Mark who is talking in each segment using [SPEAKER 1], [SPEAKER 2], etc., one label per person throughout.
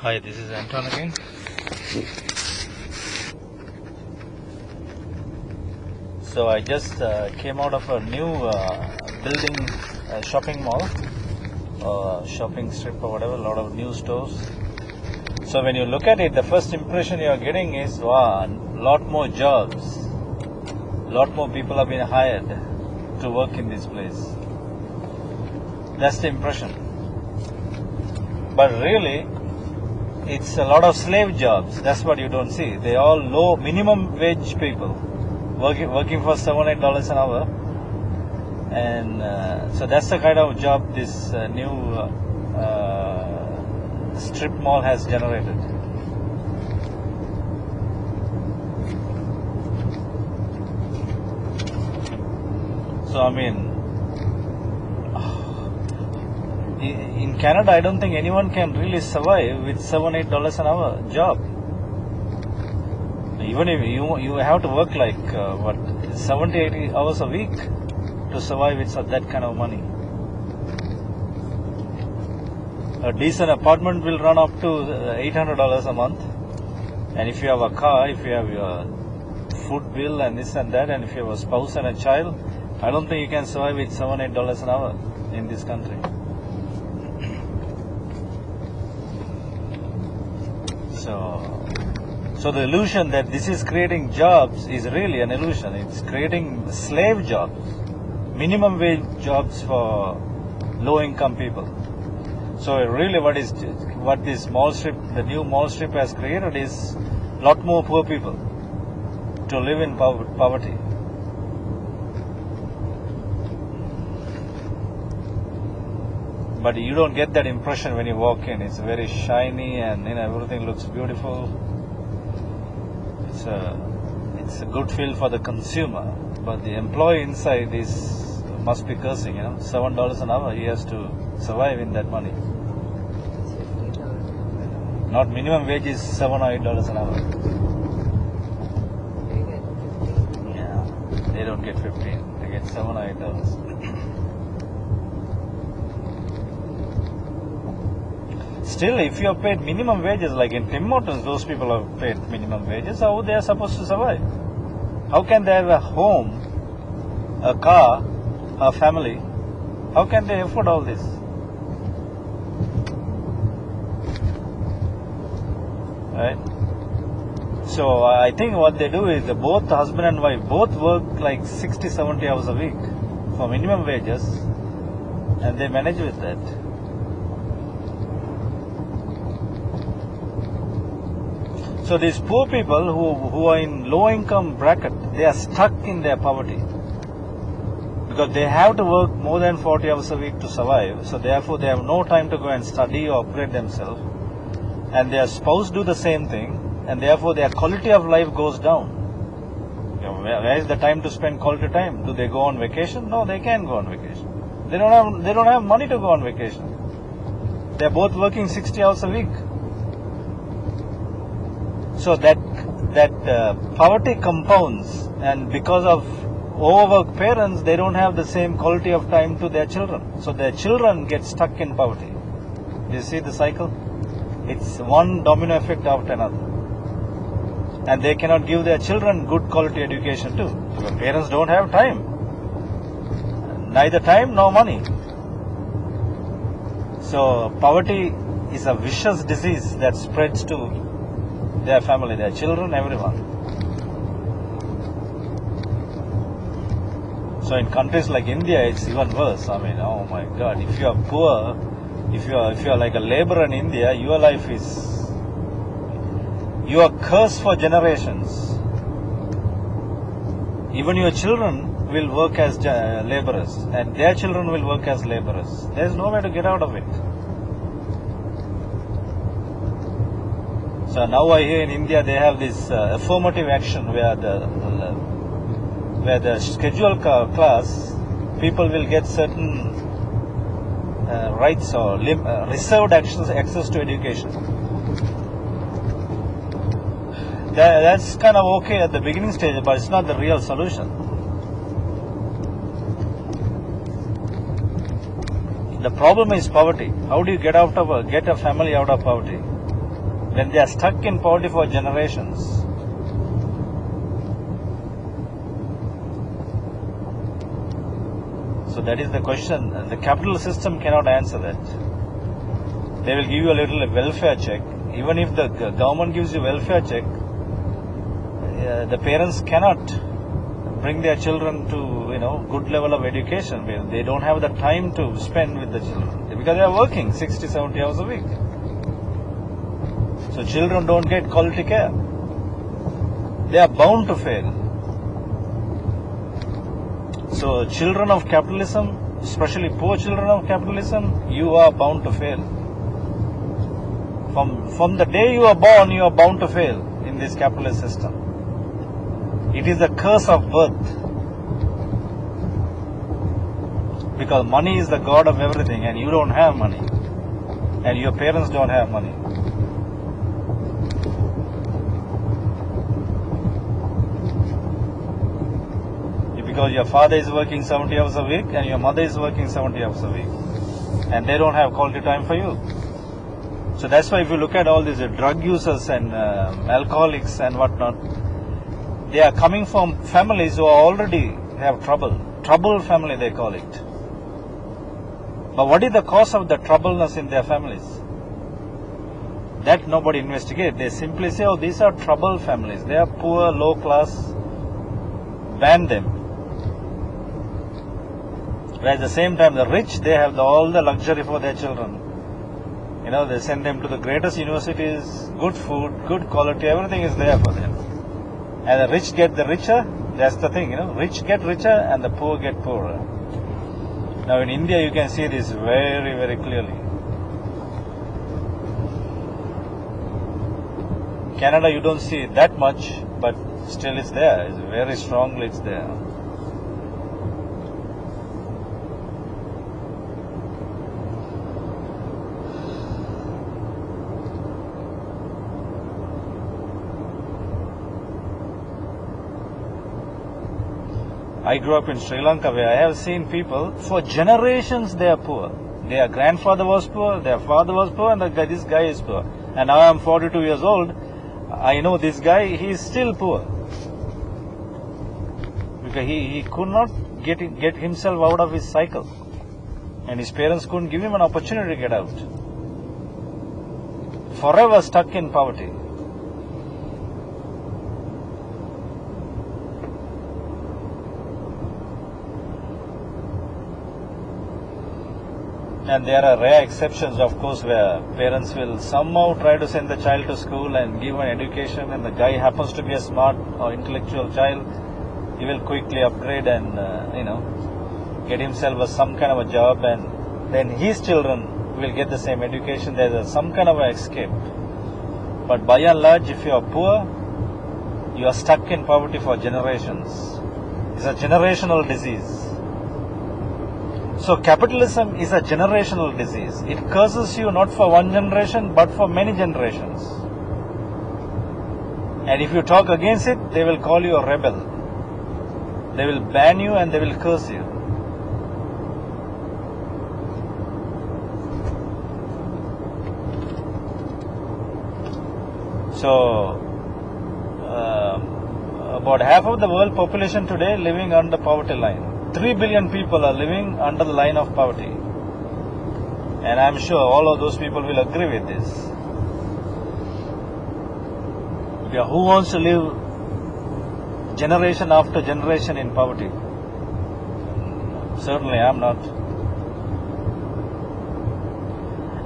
[SPEAKER 1] Hi, this is Anton again. So I just came out of a new building, shopping mall, shopping strip or whatever, a lot of new stores. So when you look at it, the first impression you are getting is, wow, a lot more jobs, a lot more people have been hired to work in this place. That's the impression. But really, it's a lot of slave jobs. That's what you don't see. They all low minimum wage people working for $7-8 an hour, and so that's the kind of job this new strip mall has generated. So I mean, in Canada, I don't think anyone can really survive with $7-8 an hour job. Even if you have to work like 70-80 hours a week to survive with that kind of money. A decent apartment will run up to $800 a month, and if you have a car, if you have your food bill and this and that, and if you have a spouse and a child, I don't think you can survive with $7-8 an hour in this country. So the illusion that this is creating jobs is really an illusion. It's creating slave jobs, minimum wage jobs for low-income people. So really, what this mall strip, the new mall strip, has created is a lot more poor people to live in poverty. But you don't get that impression when you walk in. It's very shiny and everything looks beautiful. It's a good feel for the consumer, but the employee inside must be cursing. $7 an hour, he has to survive in that money. Not minimum wage is $7 or $8 an hour. Yeah, they don't get 15. They get $7 or $8. Still, if you are paid minimum wages, like in Tim Hortons, those people are paid minimum wages, how they are supposed to survive? How can they have a home, a car, a family? How can they afford all this? Right? So I think what they do is both husband and wife both work like 60-70 hours a week for minimum wages, and they manage with that. So these poor people who are in low income bracket, they are stuck in their poverty because they have to work more than 40 hours a week to survive. So therefore they have no time to go and study or upgrade themselves, and their spouse do the same thing, and therefore their quality of life goes down. Where is the time to spend quality time? Do they go on vacation? No, they can't go on vacation. They don't have money to go on vacation. They are both working 60 hours a week. So that poverty compounds, and because of overworked parents, they don't have the same quality of time to their children. So their children get stuck in poverty. You see the cycle? It's one domino effect after another. And they cannot give their children good quality education too. Because parents don't have time. Neither time nor money. So poverty is a vicious disease that spreads to their family, their children, everyone. So in countries like India, it's even worse. I mean, oh my God! If you are poor, if you are like a laborer in India, your life is, you are cursed for generations. Even your children will work as laborers, and their children will work as laborers. There is no way to get out of it. So now I hear in India they have this affirmative action where the scheduled class people will get certain rights or reserved access to education. That's kind of okay at the beginning stage, but it's not the real solution. The problem is poverty. How do you get a family out of poverty? when they are stuck in poverty for generations. So that is the question. The capital system cannot answer that. They will give you a little welfare check. Even if the government gives you welfare check, the parents cannot bring their children to good level of education. They don't have the time to spend with the children because they are working 60, 70 hours a week. So children don't get quality care. They are bound to fail. So children of capitalism, especially poor children of capitalism, you are bound to fail. From the day you are born, you are bound to fail in this capitalist system. It is the curse of birth. Because money is the god of everything, and you don't have money. And your parents don't have money. Because your father is working 70 hours a week and your mother is working 70 hours a week. And they don't have quality time for you. So that's why if you look at all these drug users and alcoholics and whatnot, they are coming from families who already have trouble. Troubled family they call it. But what is the cause of the troubleness in their families? That nobody investigates. They simply say, oh, these are troubled families. They are poor, low class. Ban them. But at the same time, the rich, they have all the luxury for their children. They send them to the greatest universities, good food, good quality, everything is there for them. And the rich get the richer, that's the thing, rich get richer and the poor get poorer. Now in India you can see this very, very clearly. Canada you don't see that much, but still it's there, it's very strongly it's there. I grew up in Sri Lanka where I have seen people, for generations they are poor. Their grandfather was poor, their father was poor, and this guy is poor. And now I am 42 years old, I know this guy, he is still poor. Because he could not get himself out of his cycle. And his parents couldn't give him an opportunity to get out. Forever stuck in poverty. And there are rare exceptions, of course, where parents will somehow try to send the child to school and give an education, and the guy happens to be a smart or intellectual child. He will quickly upgrade and, get himself some kind of a job, and then his children will get the same education. There is some kind of an escape. But by and large, if you are poor, you are stuck in poverty for generations. It's a generational disease. So capitalism is a generational disease. It curses you not for one generation, but for many generations. And if you talk against it, they will call you a rebel. They will ban you and they will curse you. So, about half of the world population today living under poverty line. 3 billion people are living under the line of poverty. And I am sure all of those people will agree with this. Because who wants to live generation after generation in poverty? Certainly I am not.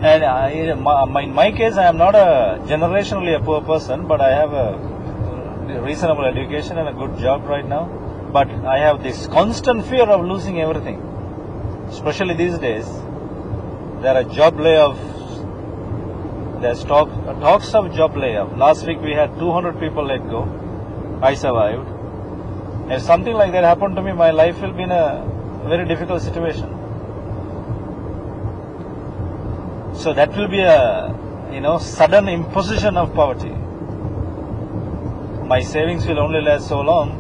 [SPEAKER 1] And in my case, I am not generationally a poor person, but I have a reasonable education and a good job right now. But I have this constant fear of losing everything. Especially these days, there are job layoffs. There's talks of job layoff. Last week we had 200 people let go. I survived. If something like that happened to me, my life will be in a very difficult situation. So that will be a sudden imposition of poverty. My savings will only last so long.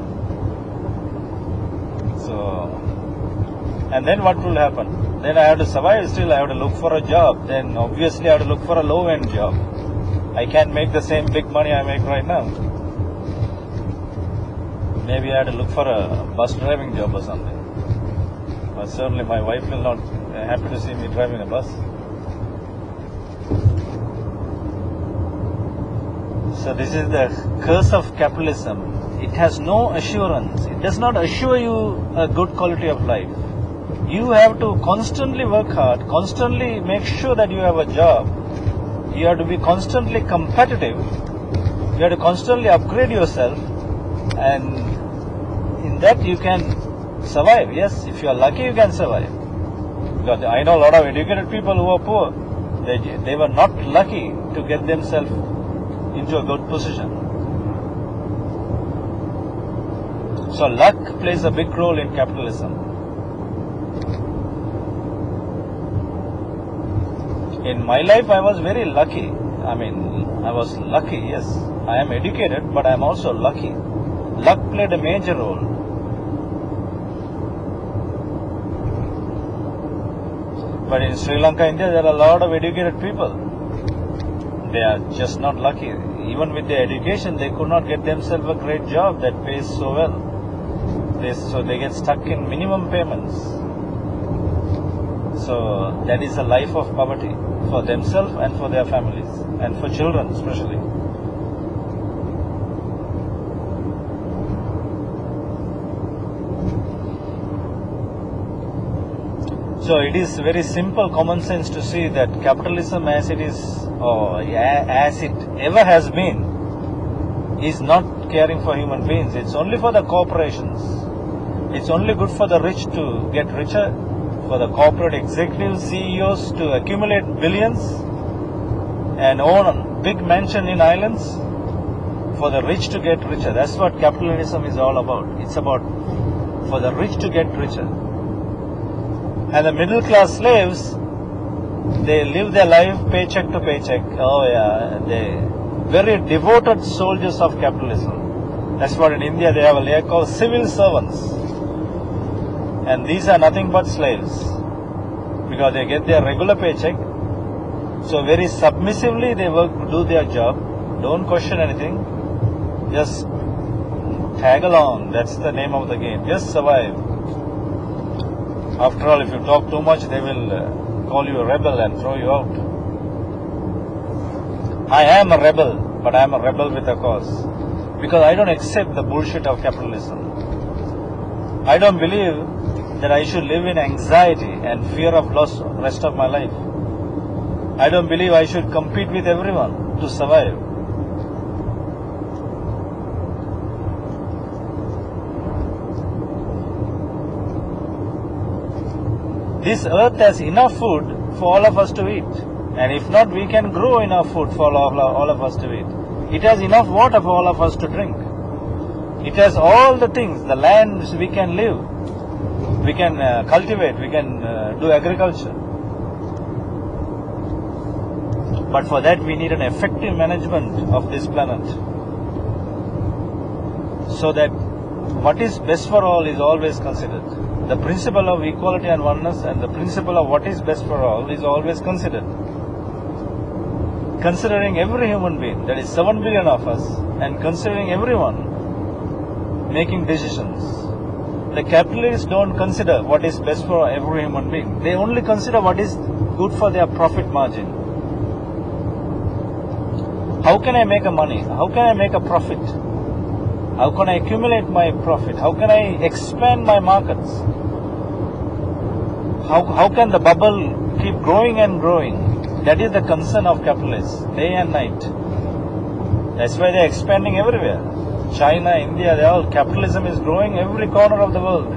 [SPEAKER 1] And then what will happen? Then I have to survive still, I have to look for a job. Then obviously I have to look for a low-end job. I can't make the same big money I make right now. Maybe I had to look for a bus driving job or something. But certainly my wife will not be happy to see me driving a bus. So this is the curse of capitalism. It has no assurance. It does not assure you a good quality of life. You have to constantly work hard, constantly make sure that you have a job. You have to be constantly competitive. You have to constantly upgrade yourself, and in that you can survive. Yes, if you are lucky, you can survive. Because I know a lot of educated people who are poor. They were not lucky to get themselves into a good position. So luck plays a big role in capitalism. In my life, I was very lucky. I was lucky, yes. I am educated, but I am also lucky. Luck played a major role. But in Sri Lanka, India, there are a lot of educated people. They are just not lucky. Even with their education, they could not get themselves a great job that pays so well. So they get stuck in minimum payments. So that is a life of poverty for themselves and for their families and for children especially. So it is very simple common sense to see that capitalism as it is, or as it ever has been, is not caring for human beings. It's only for the corporations. It's only good for the rich to get richer, for the corporate executives, CEOs to accumulate billions and own a big mansion in islands, for the rich to get richer. That's what capitalism is all about. It's about for the rich to get richer. And the middle class slaves, they live their life paycheck to paycheck. Oh yeah, they very devoted soldiers of capitalism. That's what in India they have a layer called civil servants. And these are nothing but slaves, because they get their regular paycheck. So very submissively they do their job. Don't question anything. Just tag along. That's the name of the game. Just survive. After all, if you talk too much, they will call you a rebel and throw you out. I am a rebel, but I am a rebel with a cause. Because I don't accept the bullshit of capitalism. I don't believe that I should live in anxiety and fear of loss the rest of my life. I don't believe I should compete with everyone to survive. This earth has enough food for all of us to eat. And if not, we can grow enough food for all of us to eat. It has enough water for all of us to drink. It has all the things, the lands we can live. We can cultivate, we can do agriculture. But for that we need an effective management of this planet. So that what is best for all is always considered. The principle of equality and oneness and the principle of what is best for all is always considered. Considering every human being, that is 7 billion of us, and considering everyone making decisions. The capitalists don't consider what is best for every human being. They only consider what is good for their profit margin. How can I make a money? How can I make a profit? How can I accumulate my profit? How can I expand my markets? How can the bubble keep growing and growing? That is the concern of capitalists, day and night. That's why they're expanding everywhere. China, India, capitalism is growing every corner of the world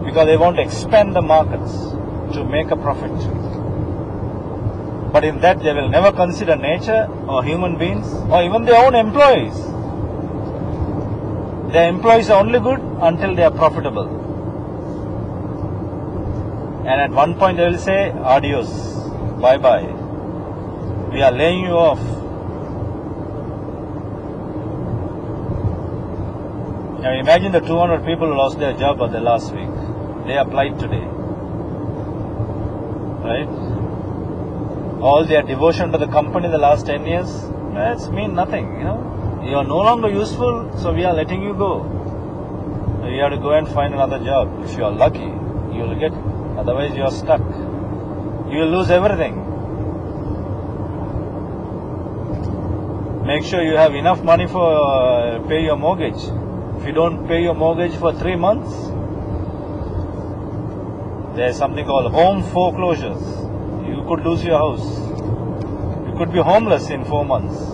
[SPEAKER 1] because they want to expand the markets to make a profit. But in that they will never consider nature or human beings or even their own employees. Their employees are only good until they are profitable. And at one point they will say, adios, bye-bye. We are laying you off. Now imagine the 200 people who lost their job the last week. They applied today. Right? All their devotion to the company the last 10 years, That's mean nothing, You are no longer useful, so we are letting you go. You have to go and find another job. If you are lucky, you will get. Otherwise, you are stuck. You will lose everything. Make sure you have enough money for pay your mortgage. If you don't pay your mortgage for 3 months, there is something called home foreclosures. You could lose your house. You could be homeless in 4 months.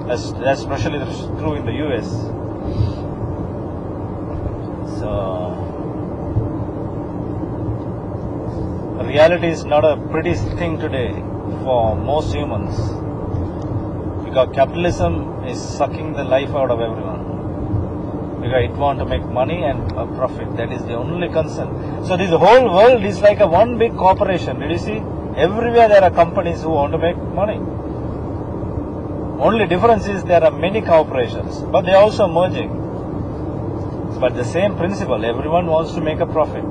[SPEAKER 1] That's especially true in the US. So, reality is not a pretty thing today for most humans. Because capitalism is sucking the life out of everyone. Because it wants to make money and a profit. That is the only concern. So this whole world is like a one big corporation. Did you see? Everywhere there are companies who want to make money. Only difference is there are many corporations, but they are also merging. But the same principle, everyone wants to make a profit.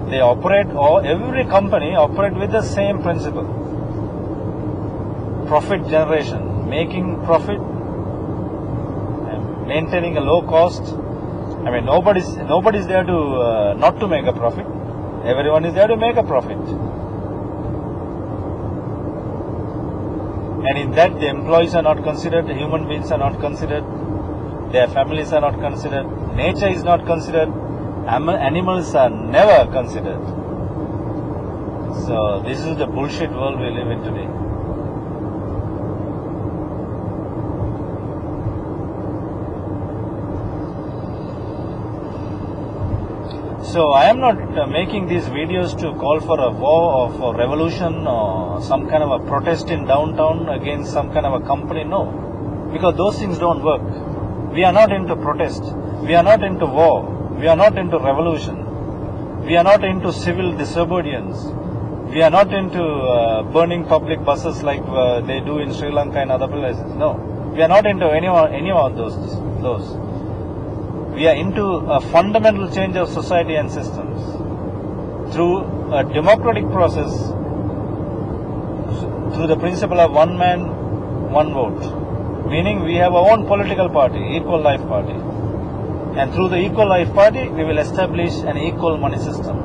[SPEAKER 1] They operate, or every company operate with the same principle. Profit generation, making profit, and maintaining a low cost. I mean, nobody's there to not to make a profit. Everyone is there to make a profit. And in that, the employees are not considered, the human beings are not considered, their families are not considered, nature is not considered, animals are never considered. So this is the bullshit world we live in today. So I am not making these videos to call for a war or for revolution or some kind of a protest in downtown against some kind of a company. No, because those things don't work. We are not into protest. We are not into war. We are not into revolution. We are not into civil disobedience. We are not into burning public buses like they do in Sri Lanka and other places. No, we are not into any of those. We are into a fundamental change of society and systems through a democratic process, through the principle of one man, one vote. Meaning we have our own political party, Equal Life Party. And through the Equal Life Party, we will establish an equal money system.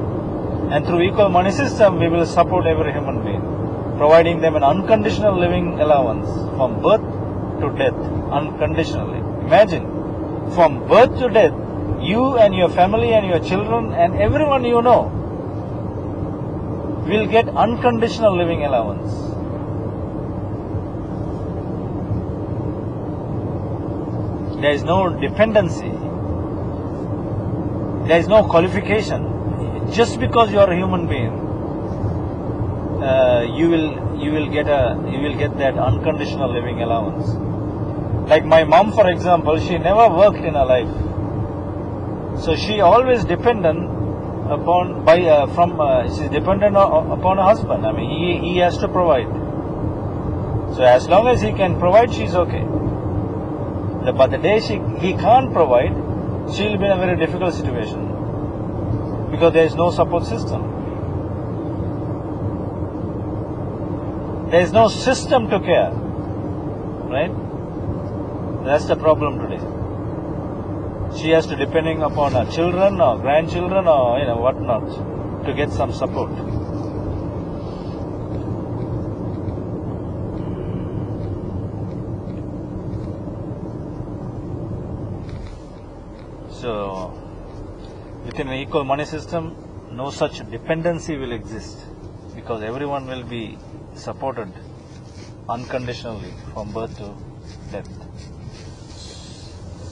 [SPEAKER 1] And through equal money system, we will support every human being, providing them an unconditional living allowance from birth to death, unconditionally. Imagine. From birth to death, you and your family and your children and everyone you know will get unconditional living allowance. There is no dependency. There is no qualification. Just because you are a human being, you will get that unconditional living allowance. Like my mom, for example, she never worked in her life, so she always dependent upon she's dependent upon her husband. I mean, he has to provide. So as long as he can provide, she's okay. But the day he can't provide, she'll be in a very difficult situation because there is no support system. There is no system to care, right? That's the problem today. She has to depending upon her children or grandchildren or whatnot to get some support. So, within an equal money system, no such dependency will exist because everyone will be supported unconditionally from birth to death.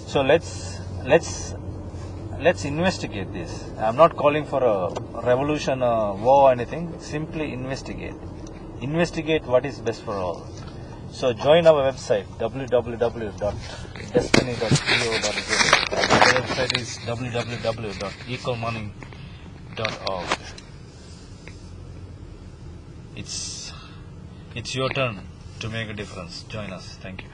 [SPEAKER 1] So let's investigate this. I'm not calling for a revolution or war or anything. Simply investigate. Investigate what is best for all. So join our website www.destiny.co.uk. Our website is www.equalmoney.org. It's your turn to make a difference. Join us. Thank you.